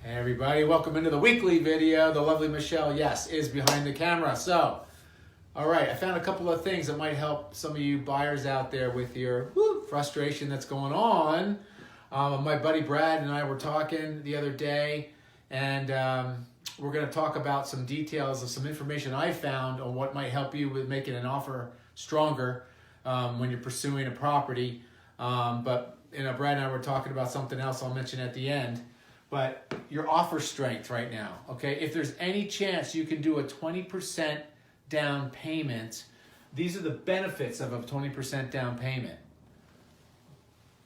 Hey everybody, welcome into the weekly video. The lovely Michelle, yes, is behind the camera. So, all right, I found a couple of things that might help some of you buyers out there with your frustration that's going on. My buddy Brad and I were talking the other day, and we're going to talk about some details of some information I found on what might help you with making an offer stronger when you're pursuing a property. But Brad and I were talking about something else I'll mention at the end. But your offer strength right now, okay? If there's any chance you can do a 20% down payment, these are the benefits of a 20% down payment.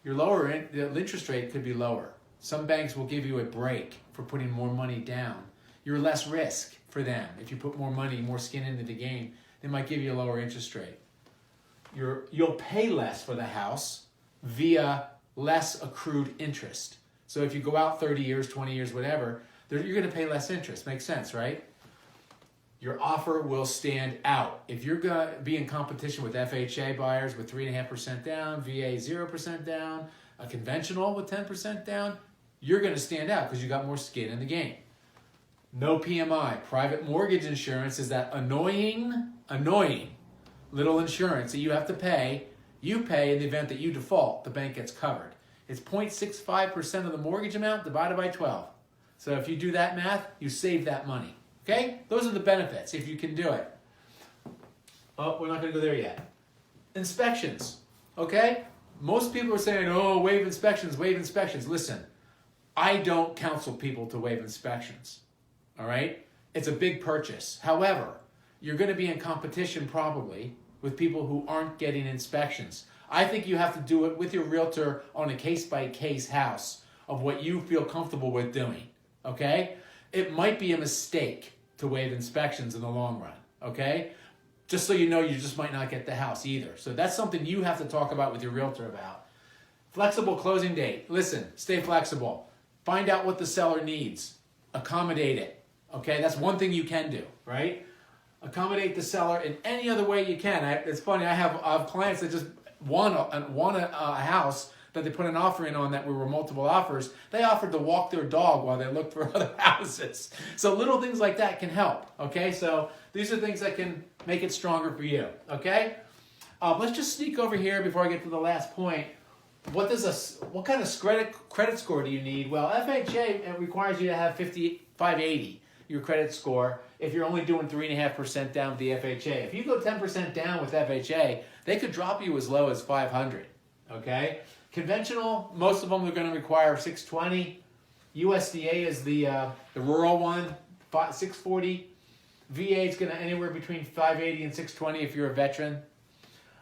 Your the interest rate could be lower. Some banks will give you a break for putting more money down. You're less risk for them. If you put more money, more skin into the game, they might give you a lower interest rate. You'll pay less for the house via less accrued interest. So if you go out 30 years, 20 years, whatever, you're going to pay less interest. Makes sense, right? Your offer will stand out. If you're going to be in competition with FHA buyers with 3.5% down, VA 0% down, a conventional with 10% down, you're going to stand out because you got more skin in the game. No PMI. Private mortgage insurance is that annoying little insurance that you have to pay. You pay in the event that you default, the bank gets covered. It's 0.65% of the mortgage amount divided by 12. So if you do that math, you save that money. Okay? Those are the benefits if you can do it. Oh, we're not going to go there yet. Inspections. Okay? Most people are saying, oh, waive inspections, waive inspections. Listen, I don't counsel people to waive inspections. All right? It's a big purchase. However, you're going to be in competition probably with people who aren't getting inspections. I think you have to do it with your realtor on a case-by-case house of what you feel comfortable with doing, okay? It might be a mistake to waive inspections in the long run, okay? Just so you know, you just might not get the house either. So that's something you have to talk about with your realtor about. Flexible closing date. Listen, stay flexible. Find out what the seller needs. Accommodate it, okay? That's one thing you can do, right? Accommodate the seller in any other way you can. It's funny, I have clients that just won a house that they put an offer in on that were multiple offers. They offered to walk their dog while they looked for other houses. So little things like that can help, okay? So these are things that can make it stronger for you, okay? Let's just sneak over here before I get to the last point. What kind of credit score do you need? Well, FHA requires you to have 580, your credit score, if you're only doing 3.5% down with the FHA. If you go 10% down with FHA, they could drop you as low as 500, okay? Conventional, most of them are going to require 620. USDA is the rural one, 640. VA is going to anywhere between 580 and 620 if you're a veteran.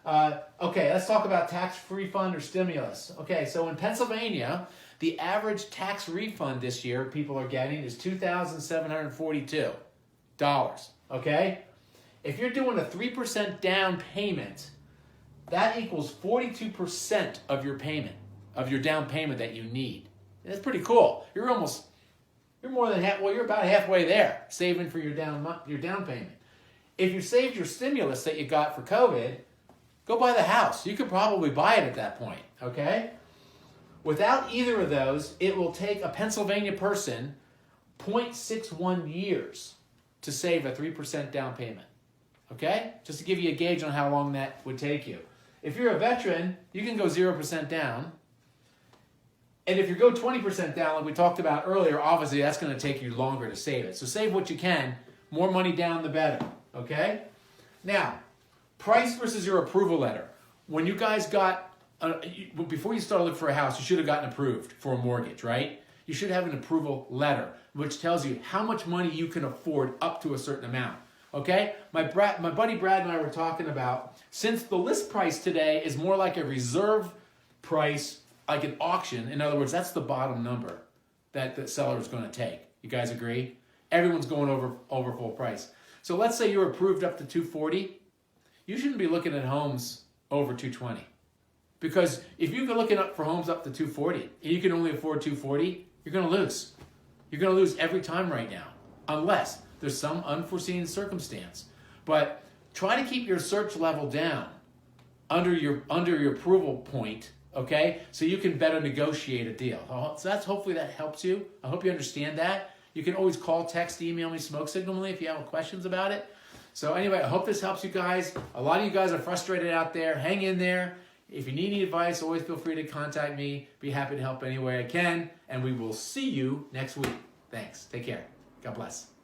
Okay, let's talk about tax refund or stimulus. Okay, so in Pennsylvania, the average tax refund this year people are getting is $2,742. Okay? If you're doing a 3% down payment, that equals 42% of your payment, of your down payment that you need. And that's pretty cool. You're more than you're about halfway there, saving for your down payment. If you saved your stimulus that you got for COVID, go buy the house. You could probably buy it at that point, okay? Without either of those, it will take a Pennsylvania person 0.61 years to save a 3% down payment, okay? Just to give you a gauge on how long that would take you. If you're a veteran, you can go 0% down. And if you go 20% down, like we talked about earlier, obviously that's going to take you longer to save it. So save what you can. More money down, the better, okay? Now, price versus your approval letter. When you guys before you started looking for a house, you should have gotten approved for a mortgage, right? You should have an approval letter, which tells you how much money you can afford up to a certain amount. Okay? My buddy Brad and I were talking about, since the list price today is more like a reserve price, like an auction, in other words, that's the bottom number that the seller is going to take. You guys agree? Everyone's going over full price. So let's say you're approved up to $240. You shouldn't be looking at homes over $220. Because if you're looking up for homes up to $240 and you can only afford $240, you're going to lose. You're going to lose every time right now, unless there's some unforeseen circumstance. But try to keep your search level down under your approval point okay? So you can better negotiate a deal. So hopefully that helps you. I hope you understand that. You can always call, text, email me, smoke signal me if you have questions about it. So anyway, I hope this helps you guys. A lot of you guys are frustrated out there. Hang in there. If you need any advice, always feel free to contact me. Be happy to help any way I can. And we will see you next week. Thanks. Take care. God bless.